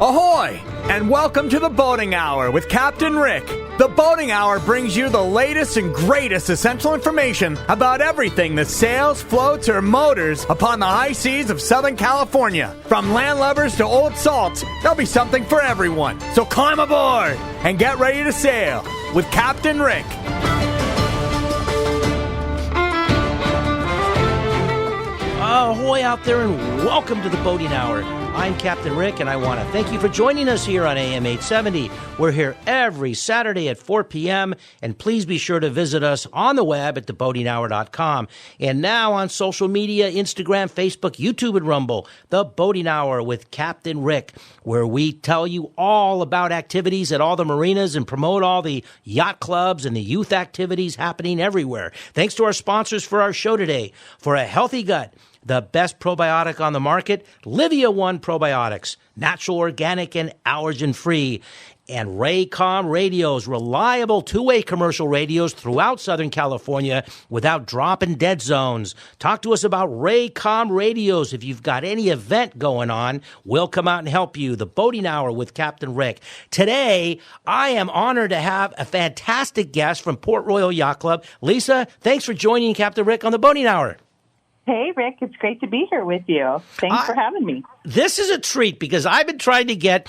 Ahoy! And welcome to the Boating Hour with Captain Rick. The Boating Hour brings you the latest and greatest essential information about everything that sails, floats, or motors upon the high seas of Southern California. From landlubbers to old salts, there'll be something for everyone. So climb aboard and get ready to sail with Captain Rick. Ahoy out there, and welcome to the Boating Hour. I'm Captain Rick, and I want to thank you for joining us here on AM 870. We're here every Saturday at 4 p.m., and please be sure to visit us on the web at theboatinghour.com. And now on social media, Instagram, Facebook, YouTube, and Rumble, The Boating Hour with Captain Rick, where we tell you all about activities at all the marinas and promote all the yacht clubs and the youth activities happening everywhere. Thanks to our sponsors for our show today. For a healthy gut, the best probiotic on the market, Livia One Probiotics, natural, organic, and allergen-free. And Raycom radios, reliable two-way commercial radios throughout Southern California without dropping dead zones. Talk to us about Raycom radios. If you've got any event going on, we'll come out and help you. The Boating Hour with Captain Rick. Today, I am honored to have a fantastic guest from Port Royal Yacht Club. Lisa, thanks for joining Captain Rick on the Boating Hour. Hey, Rick, it's great to be here with you. Thanks for having me. This is a treat because I've been trying to get,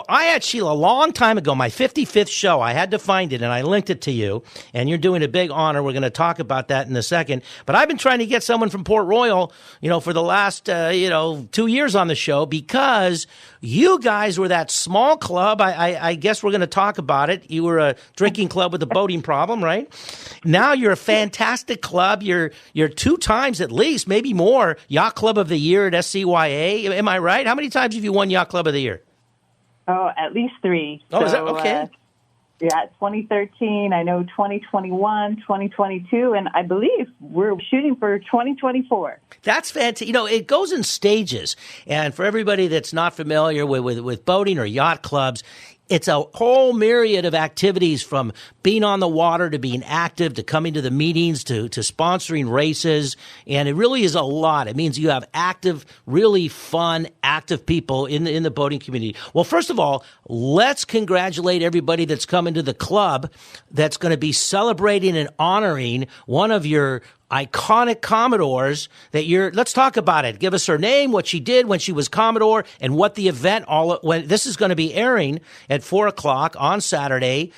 I had Sheila a long time ago, my 55th show. I had to find it, and I linked it to you, and you're doing a big honor. We're going to talk about that in a second. But I've been trying to get someone from Port Royal, for the last, 2 years on the show because you guys were that small club. I guess we're going to talk about it. You were a drinking club with a boating problem, right? Now you're a fantastic club. You're 2 times at least, maybe more, Yacht Club of the Year at SCYA. Am I right? How many times have you won Yacht Club of the Year? Oh, at least 3. Oh, is that okay? 2013, I know 2021, 2022, and I believe we're shooting for 2024. That's fantastic. It goes in stages. And for everybody that's not familiar with boating or yacht clubs, it's a whole myriad of activities from being on the water to being active to coming to the meetings to sponsoring races. And it really is a lot. It means you have active, really fun, active people in the boating community. Well, first of all, let's congratulate everybody that's coming to the club that's going to be celebrating and honoring one of your iconic Commodores let's talk about it. Give us her name, what she did when she was Commodore, and what the event this is going to be airing at 4:00 on Saturday,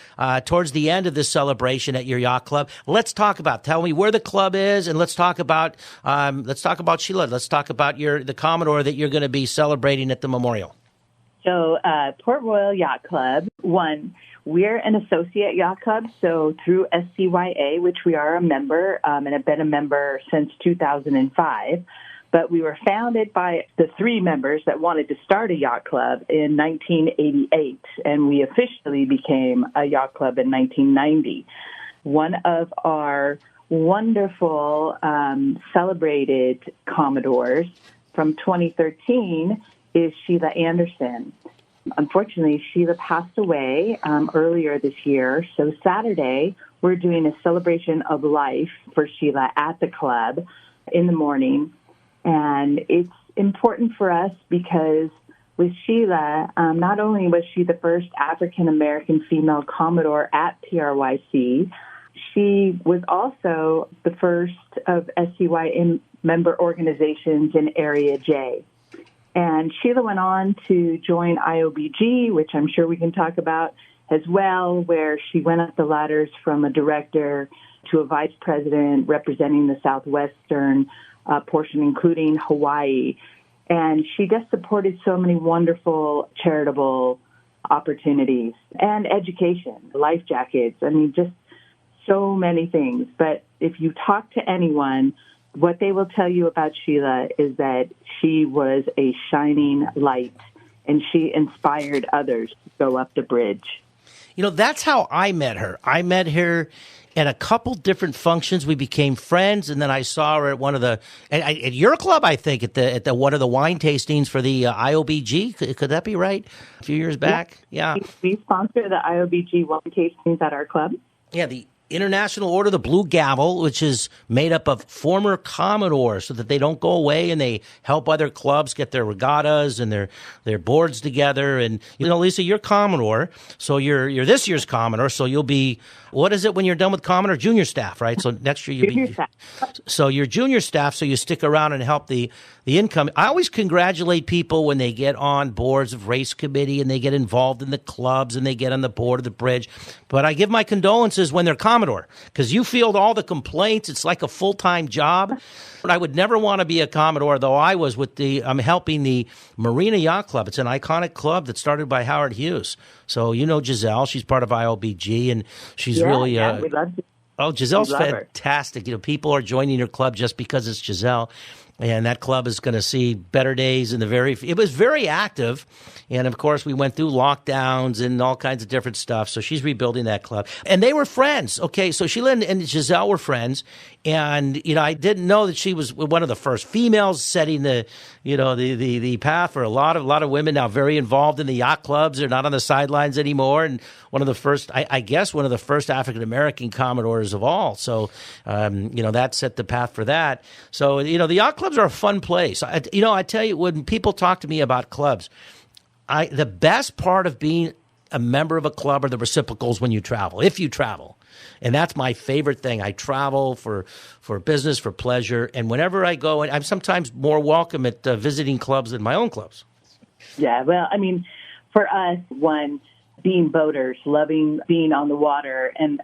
towards the end of this celebration at your yacht club. Tell me where the club is, and let's talk about Sheila. Let's talk about the Commodore that you're going to be celebrating at the memorial. So, Port Royal Yacht Club, we're an associate yacht club, so through SCYA, which we are a member, and have been a member since 2005. But we were founded by the 3 members that wanted to start a yacht club in 1988, and we officially became a yacht club in 1990. One of our wonderful, celebrated Commodores from 2013 is Sheila Anderson. Unfortunately, Sheila passed away earlier this year. So Saturday, we're doing a celebration of life for Sheila at the club in the morning. And it's important for us because with Sheila, not only was she the first African-American female Commodore at PRYC, she was also the first of SCYA member organizations in Area J. And Sheila went on to join IOBG, which I'm sure we can talk about as well, where she went up the ladders from a director to a vice president representing the southwestern portion, including Hawaii. And she just supported so many wonderful charitable opportunities and education, life jackets. I mean, just so many things. But if you talk to anyone, what they will tell you about Sheila is that she was a shining light, and she inspired others to go up the bridge. That's how I met her. I met her at a couple different functions. We became friends, and then I saw her at one of at your club, I think, at the one of the wine tastings for the IOBG. Could that be right? A few years back, yeah. We sponsor the IOBG wine tastings at our club. Yeah, the International Order of the Blue Gavel, which is made up of former Commodores so that they don't go away and they help other clubs get their regattas and their boards together. And, Lisa, you're Commodore, so you're this year's Commodore, so you'll be, what is it when you're done with Commodore? Junior staff, right? So next year you'll be, so you're junior staff, so you stick around and help the income. I always congratulate people when they get on boards of race committee and they get involved in the clubs and they get on the board of the bridge. But I give my condolences when they're Commodore, because you field all the complaints. It's like a full-time job. I would never want to be a Commodore, though I'm helping the Marina Yacht Club. It's an iconic club that started by Howard Hughes. So Giselle, she's part of IOBG, and she's really we love to. Oh, Giselle's fantastic. People are joining her club just because it's Giselle. And that club is going to see better days it was very active. And of course, we went through lockdowns and all kinds of different stuff. So she's rebuilding that club. And they were friends. Okay. So Sheila and Giselle were friends. And, I didn't know that she was one of the first females setting the path for a lot of women now very involved in the yacht clubs. They're not on the sidelines anymore. And one of the first African-American Commodores of all. So, that set the path for that. So, the yacht clubs are a fun place. I tell you, when people talk to me about clubs, the best part of being a member of a club are the reciprocals when you travel, if you travel. And that's my favorite thing. I travel for business, for pleasure. And whenever I go, and I'm sometimes more welcome at visiting clubs than my own clubs. Yeah, well, for us, being boaters, loving being on the water, and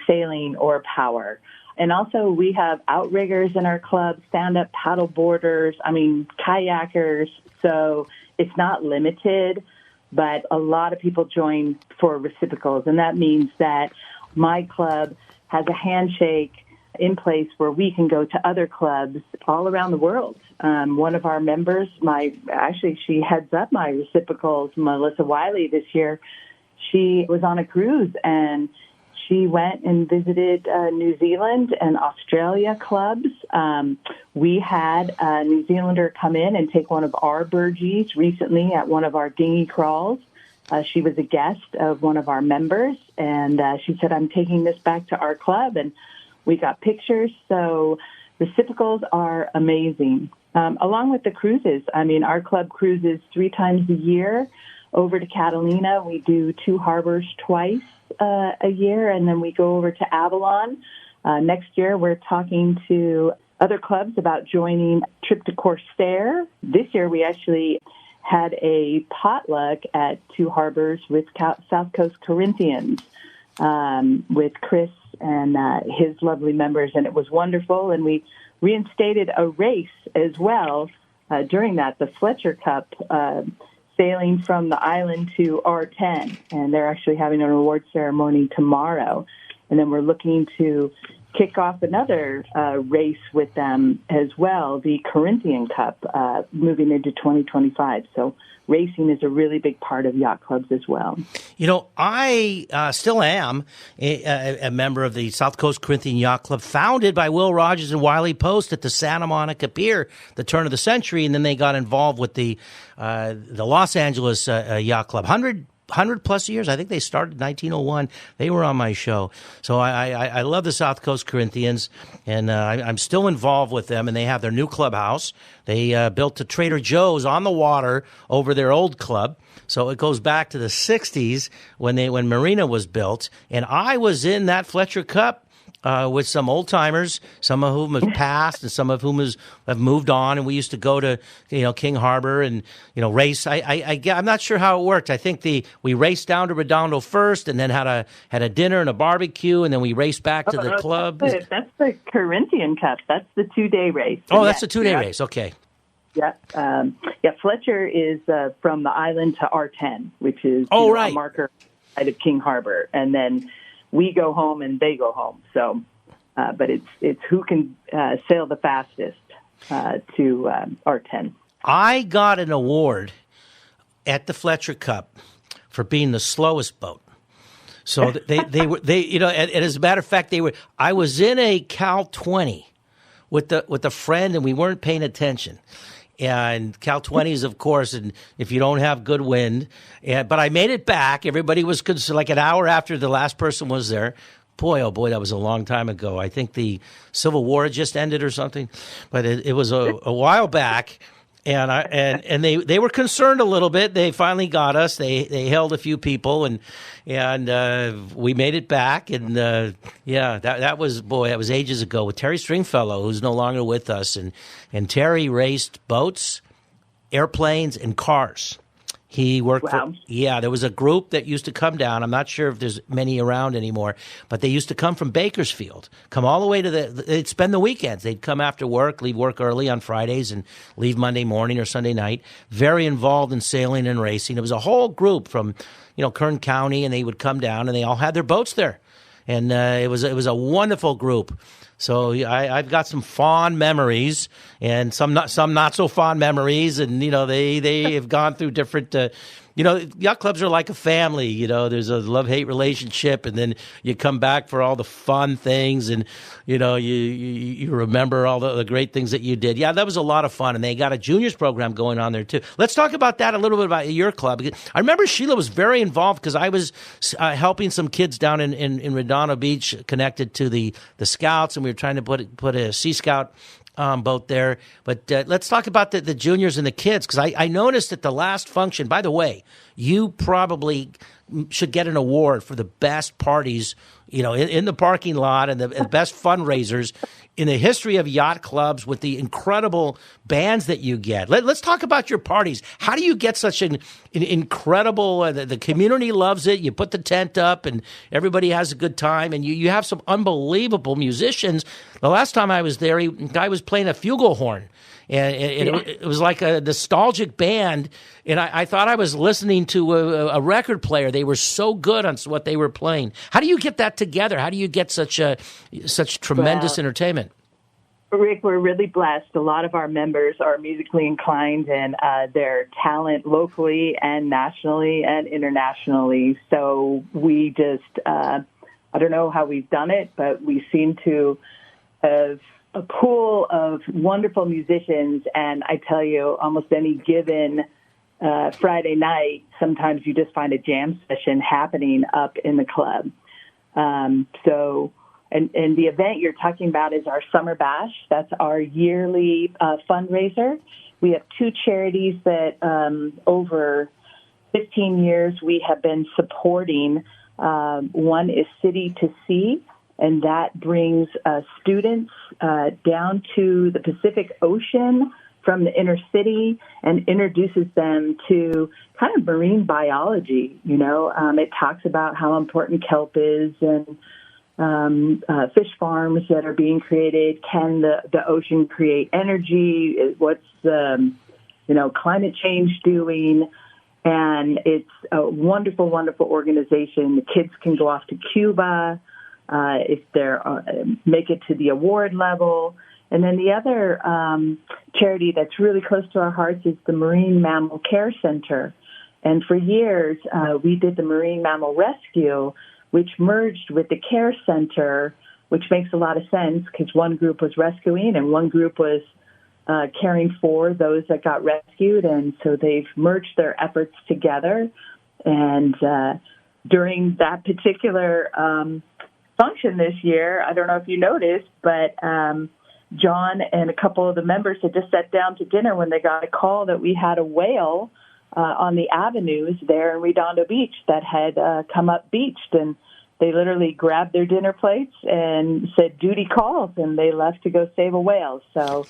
sailing or power. And also we have outriggers in our club, stand-up paddle boarders, kayakers. So it's not limited, but a lot of people join for reciprocals. And that means that my club has a handshake in place where we can go to other clubs all around the world. One of our members, she heads up my reciprocals, Melissa Wiley, this year. She was on a cruise and she went and visited New Zealand and Australia clubs. We had a New Zealander come in and take one of our burgees recently at one of our dinghy crawls. She was a guest of one of our members, and she said, I'm taking this back to our club, and we got pictures. So reciprocals are amazing. Along with the cruises, our club cruises 3 times a year over to Catalina. We do 2 harbors twice a year, and then we go over to Avalon. Next year, we're talking to other clubs about joining Trip to Corsair. This year, we actually had a potluck at 2 harbors with South Coast Corinthians with Chris and his lovely members, and it was wonderful. And we reinstated a race as well during that, the Fletcher Cup, sailing from the island to R10, and they're actually having an award ceremony tomorrow. And then we're looking to kick off another race with them as well, the Corinthian Cup, moving into 2025. So racing is a really big part of yacht clubs as well. I still am a member of the South Coast Corinthian Yacht Club, founded by Will Rogers and Wiley Post at the Santa Monica Pier, the turn of the century, and then they got involved with the Los Angeles Yacht Club. 100 plus years. I think they started in 1901. They were on my show. So I love the South Coast Corinthians, and I'm still involved with them, and they have their new clubhouse. They built a Trader Joe's on the water over their old club. So it goes back to the 60s when Marina was built, and I was in that Fletcher Cup with some old timers, some of whom have passed and some of whom have moved on. And we used to go to, King Harbor and, race. I'm not sure how it worked. I think we raced down to Redondo first and then had a dinner and a barbecue, and then we raced back to the club. That's the Corinthian Cup. That's the 2-day race. Oh, that's the 2-day race. Okay. Yeah. Fletcher is from the island to R10, which is a marker side of King Harbor. And then we go home and they go home. So, but it's who can sail the fastest to R10. I got an award at the Fletcher Cup for being the slowest boat. So they were and as a matter of fact, I was in a Cal 20 with a friend, and we weren't paying attention. And Cal 20s, of course, and if you don't have good wind. But I made it back. Everybody was like an hour after the last person was there. Boy, oh boy, that was a long time ago. I think the Civil War had just ended or something, but it was a while back. And they were concerned a little bit. They finally got us. They held a few people, and we made it back. And that was ages ago with Terry Stringfellow, who's no longer with us. And Terry raced boats, airplanes, and cars. He worked there was a group that used to come down. I'm not sure if there's many around anymore, but they used to come from Bakersfield, come all the way to they'd spend the weekends. They'd come after work, leave work early on Fridays and leave Monday morning or Sunday night. Very involved in sailing and racing. It was a whole group from, Kern County, and they would come down, and they all had their boats there. And it was a wonderful group. So I've got some fond memories and some not so fond memories, and they have gone through different. Yacht clubs are like a family. There's a love-hate relationship, and then you come back for all the fun things, and you remember all the great things that you did. Yeah, that was a lot of fun, and they got a juniors program going on there too. Let's talk about that a little bit about your club. I remember Sheila was very involved because I was helping some kids down in Redondo Beach connected to the Scouts, and we were trying to put a Sea Scout boat there. But let's talk about the juniors and the kids, because I noticed at the last function, by the way, you probably should get an award for the best parties, in the parking lot, and the best fundraisers in the history of yacht clubs with the incredible bands that you get. Let's talk about your parties. How do you get such an incredible, the community loves it. You put the tent up and everybody has a good time, and you have some unbelievable musicians. The last time I was there, a guy was playing a flugelhorn. And it was like a nostalgic band, and I thought I was listening to a record player. They were so good on what they were playing. How do you get that together? How do you get such tremendous entertainment? Rick, we're really blessed. A lot of our members are musically inclined, and their talent locally and nationally and internationally. So we just, I don't know how we've done it, but we seem to have a pool of wonderful musicians, and I tell you, almost any given Friday night, sometimes you just find a jam session happening up in the club. And the event you're talking about is our Summer Bash. That's our yearly fundraiser. We have two charities that over 15 years we have been supporting. One is City to Sea, and that brings students down to the Pacific Ocean from the inner city and introduces them to kind of marine biology. It talks about how important kelp is, and fish farms that are being created. Can the ocean create energy? What's climate change doing? And it's a wonderful, wonderful organization. The kids can go off to Cuba if they're make it to the award level. And then the other charity that's really close to our hearts is the Marine Mammal Care Center. And for years, we did the Marine Mammal Rescue, which merged with the Care Center, which makes a lot of sense because one group was rescuing and one group was caring for those that got rescued. And so they've merged their efforts together. And during that particular function this year, I don't know if you noticed, but John and a couple of the members had just sat down to dinner when they got a call that we had a whale on the avenues there in Redondo Beach that had come up beached, and they literally grabbed their dinner plates and said duty calls, and they left to go save a whale. So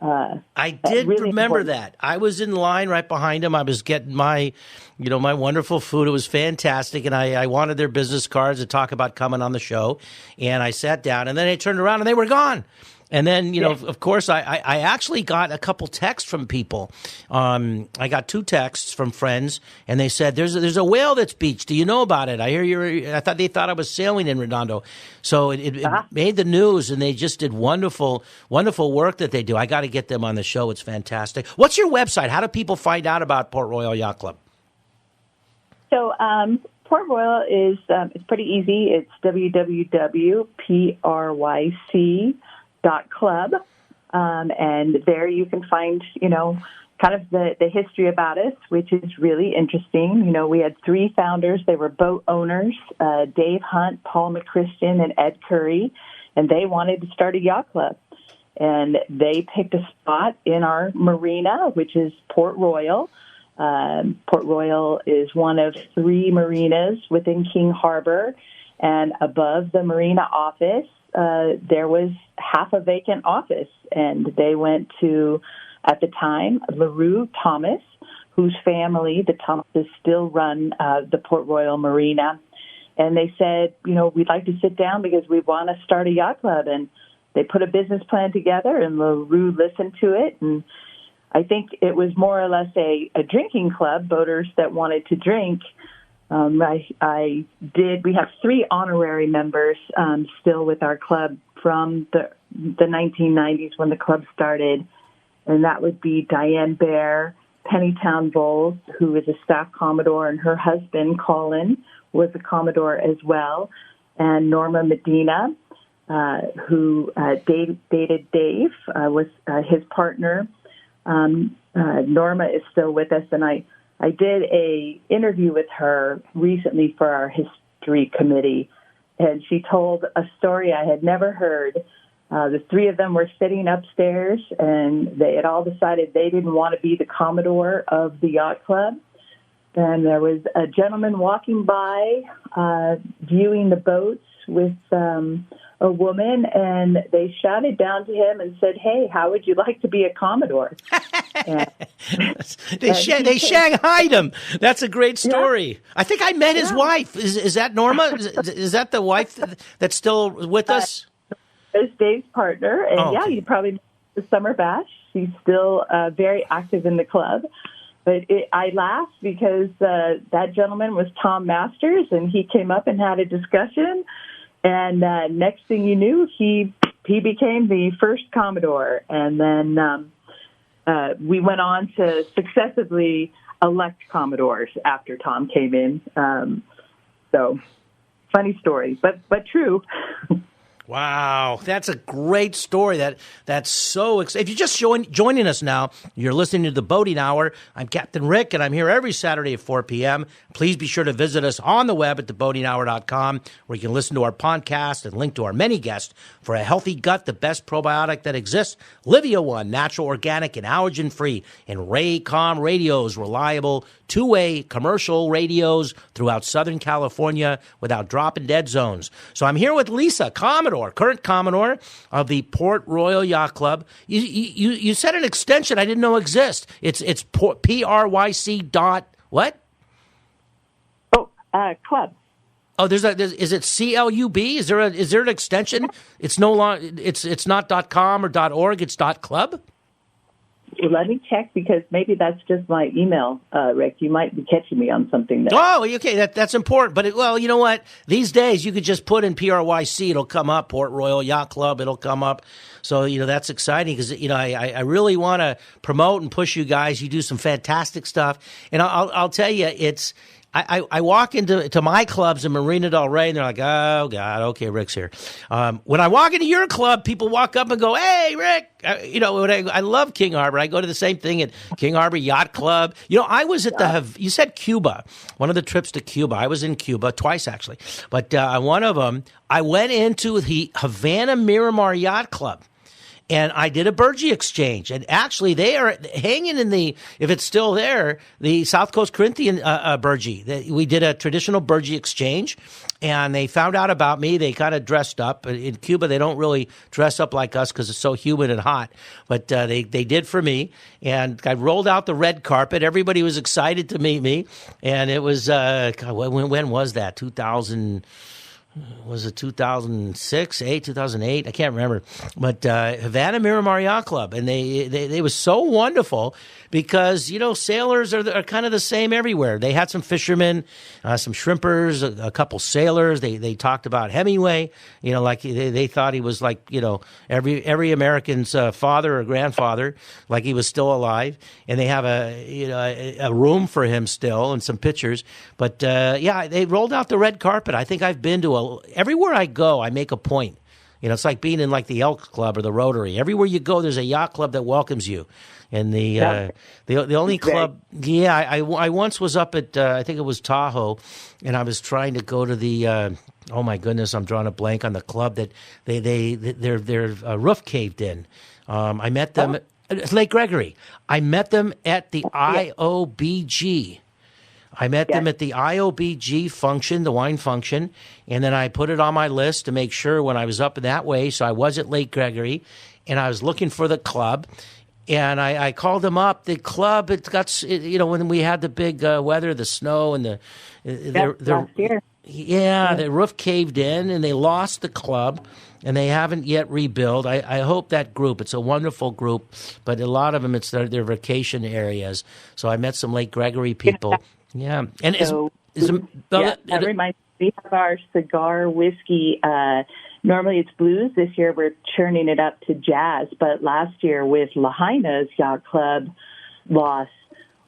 I did really remember that. I was in line right behind them. I was getting my wonderful food. It was fantastic, and I wanted their business cards to talk about coming on the show, and I sat down, and then I turned around, and they were gone. And then, of course, I actually got a couple texts from people. I got 2 texts from friends, and they said, there's a whale that's beached. Do you know about it? I hear they thought I was sailing in Redondo. So it made the news, and they just did wonderful, wonderful work that they do. I got to get them on the show. It's fantastic. What's your website? How do people find out about Port Royal Yacht Club? So Port Royal is it's pretty easy. It's www.pryc.club, and there you can find kind of the history about us, which is really interesting. You know, we had three founders. They were boat owners, Dave Hunt, Paul McChristian, and Ed Curry, and they wanted to start a yacht club. And they picked a spot in our marina, which is Port Royal. Port Royal is one of three marinas within King Harbor, and above the marina office, there was half a vacant office, and they went to, at the time, LaRue Thomas, whose family, the Thomases, still run the Port Royal Marina. And they said, you know, we'd like to sit down because we want to start a yacht club. And they put a business plan together, and LaRue listened to it. And I think it was more or less a drinking club, boaters that wanted to drink. We have three honorary members still with our club from the 1990s when the club started. And that would be Diane Bear, Pennytown Bowles, who is a staff Commodore, and her husband, Colin, was a Commodore as well, and Norma Medina, who dated Dave, was his partner. Norma is still with us, and I did a interview with her recently for our history committee, and she told a story I had never heard. The three of them were sitting upstairs, and they had all decided they didn't want to be the Commodore of the yacht club. And there was a gentleman walking by, viewing the boats with a woman, and they shouted down to him and said, "Hey, how would you like to be a Commodore?" They shanghaied him. That's a great story. Yeah. I think I met his wife. Is that Norma? Is that the wife that's still with us? It's Dave's partner, and you probably met the Summer Bash. She's still very active in the club. But I laughed because that gentleman was Tom Masters, and he came up and had a discussion. And next thing you knew, he became the first Commodore. And then we went on to successively elect Commodores after Tom came in. So funny story, but true. Wow, that's a great story. That's so exciting. If you're just joining us now, you're listening to The Boating Hour. I'm Captain Rick, and I'm here every Saturday at 4 p.m. Please be sure to visit us on the web at theboatinghour.com, where you can listen to our podcast and link to our many guests. For a healthy gut, the best probiotic that exists, Livia One, natural, organic, and allergen-free, and Raycom radios, reliable two-way commercial radios throughout Southern California without drop and dead zones. So I'm here with Lisa, current Commodore of the Port Royal Yacht Club. You said an extension I didn't know exist. It's PRYC dot what? Club. Oh, is it CLUB? Is there an extension? It's no longer. It's not .com or .org. It's .club. Let me check, because maybe that's just my email, Rick. You might be catching me on something there. Oh, okay, that's important. But, you know what? These days, you could just put in PRYC. It'll come up, Port Royal Yacht Club. It'll come up. So, that's exciting because, I really want to promote and push you guys. You do some fantastic stuff. And I'll tell you, it's... I walk into my clubs in Marina Del Rey, and they're like, "Oh God, okay, Rick's here." When I walk into your club, people walk up and go, "Hey, Rick!" I love King Harbor. I go to the same thing at King Harbor Yacht Club. I was at you said Cuba, one of the trips to Cuba. I was in Cuba twice actually, but one of them I went into the Havana Miramar Yacht Club. And I did a Burgee exchange. And actually, they are hanging in if it's still there, the South Coast Corinthian Burgee. We did a traditional Burgee exchange, and they found out about me. They kind of dressed up. In Cuba, they don't really dress up like us because it's so humid and hot. But they did for me. And I rolled out the red carpet. Everybody was excited to meet me. And it was, when was that? 2000... Was it 2006, 2008? I can't remember. But Havana Miramar Yacht Club, and they was so wonderful because sailors are kind of the same everywhere. They had some fishermen, some shrimpers, a couple sailors. They talked about Hemingway. Like they thought he was like every American's father or grandfather, like he was still alive. And they have a room for him still and some pictures. But they rolled out the red carpet. I think I've been to everywhere I go, I make a point You know, it's like being in like the Elks Club or the Rotary. Everywhere you go, there's a yacht club that welcomes you. And the only club, I once was up at I think it was Tahoe, and I was trying to go to the oh my goodness, I'm drawing a blank on the club that their roof caved in. I met them at Lake Gregory. I met them at the IOBG. I met them at the IOBG function, the wine function, and then I put it on my list to make sure when I was up that way. So I was at Lake Gregory, and I was looking for the club, and I called them up. The club, it got, you know, when we had the big weather, the snow, and last year. The roof caved in, and they lost the club, and they haven't yet rebuilt. I hope that group, it's a wonderful group, but a lot of them, it's their vacation areas. So I met some Lake Gregory people. Yeah, and that reminds me, we have our cigar whiskey. Normally it's blues. This year we're churning it up to jazz. But last year with Lahaina's Yacht Club loss,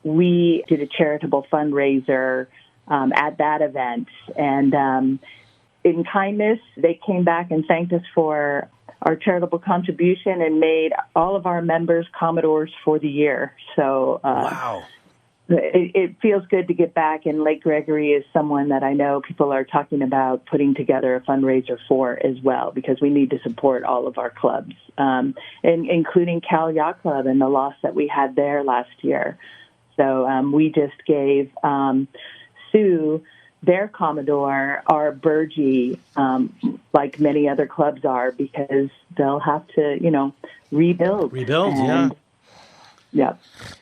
we did a charitable fundraiser at that event. And in kindness, they came back and thanked us for our charitable contribution and made all of our members Commodores for the year. So wow. It feels good to get back, and Lake Gregory is someone that I know people are talking about putting together a fundraiser for as well, because we need to support all of our clubs, and including Cal Yacht Club and the loss that we had there last year. So we just gave Sue, their Commodore, our Burgee, like many other clubs are, because they'll have to, you know, rebuild. Yeah.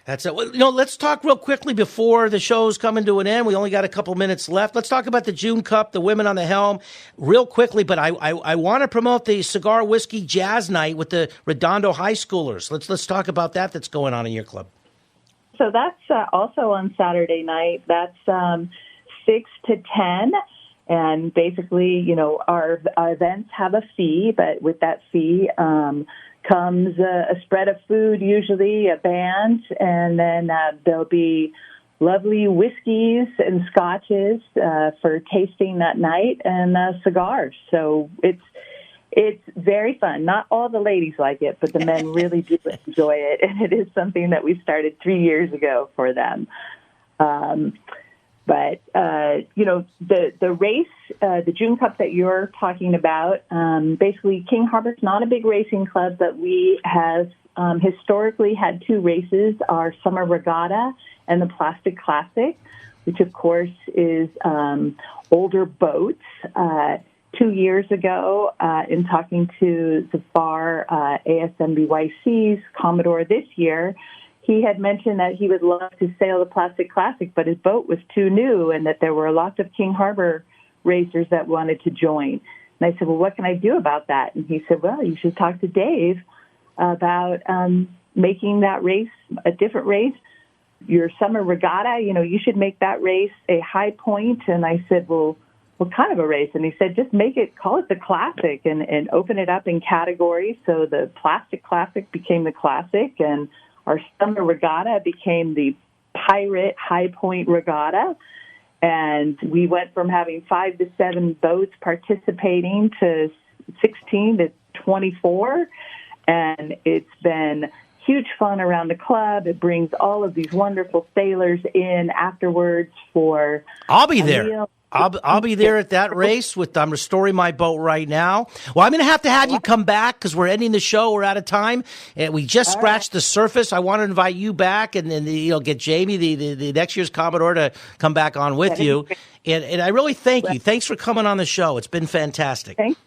That's it. Well, you know, let's talk real quickly before the show's coming to an end. We only got a couple minutes left. Let's talk about the June Cup, the Women on the Helm, real quickly. But I want to promote the Cigar Whiskey Jazz Night with the Redondo High Schoolers. Let's talk about that. That's going on in your club. So that's also on Saturday night. That's 6 to 10. And basically, you know, our events have a fee, but with that fee comes a spread of food, usually a band, and then there'll be lovely whiskeys and scotches for tasting that night, and cigars. So it's very fun. Not all the ladies like it, but the men really do enjoy it, and it is something that we started 3 years ago for them. But, you know, the race, the June Cup that you're talking about, basically King Harbor's not a big racing club, but we have historically had two races, our Summer Regatta and the Plastic Classic, which, of course, is older boats. 2 years ago, in talking to Zafar, ASMBYC's Commodore this year, he had mentioned that he would love to sail the Plastic Classic, but his boat was too new, and that there were lots of King Harbor racers that wanted to join. And I said, well, what can I do about that? And he said, well, you should talk to Dave about making that race a different race. Your Summer Regatta, you know, you should make that race a high point. And I said, well, what kind of a race? And he said, just call it the Classic and open it up in categories. So the Plastic Classic became the Classic, and our Summer Regatta became the Pirate High Point Regatta. And we went from having 5 to 7 boats participating to 16 to 24. And it's been huge fun around the club. It brings all of these wonderful sailors in afterwards for I'll be there. I'll be there at that race. I'm restoring my boat right now. Well, I'm going to have you come back because we're ending the show. We're out of time, and we just scratched the surface. I want to invite you back, and then get Jamie, the next year's Commodore, to come back on with you. And I really thank you. Thanks for coming on the show. It's been fantastic. Thanks.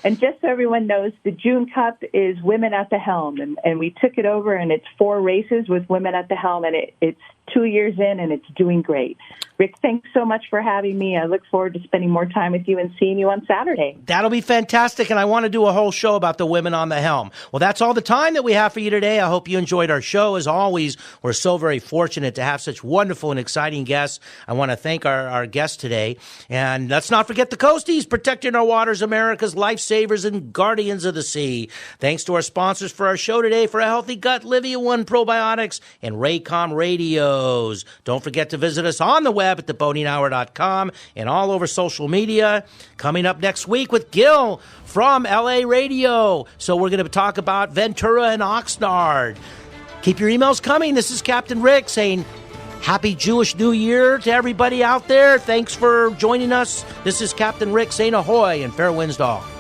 And just so everyone knows, the June Cup is Women at the Helm, and we took it over, and it's 4 races with Women at the Helm, and it's 2 years in, and it's doing great. Rick, thanks so much for having me. I look forward to spending more time with you and seeing you on Saturday. That'll be fantastic, and I want to do a whole show about the Women on the Helm. Well, that's all the time that we have for you today. I hope you enjoyed our show. As always, we're so very fortunate to have such wonderful and exciting guests. I want to thank our guests today. And let's not forget the Coasties, protecting our waters, America's lifesaver. lifesavers and guardians of the sea. Thanks to our sponsors for our show today. For a healthy gut, Livia One Probiotics and Raycom Radios. Don't forget to visit us on the web at theboatinghour.com and all over social media. Coming up next week with Gil from LA Radio. So we're going to talk about Ventura and Oxnard. Keep your emails coming. This is Captain Rick saying Happy Jewish New Year to everybody out there. Thanks for joining us. This is Captain Rick saying ahoy and fair winds to all.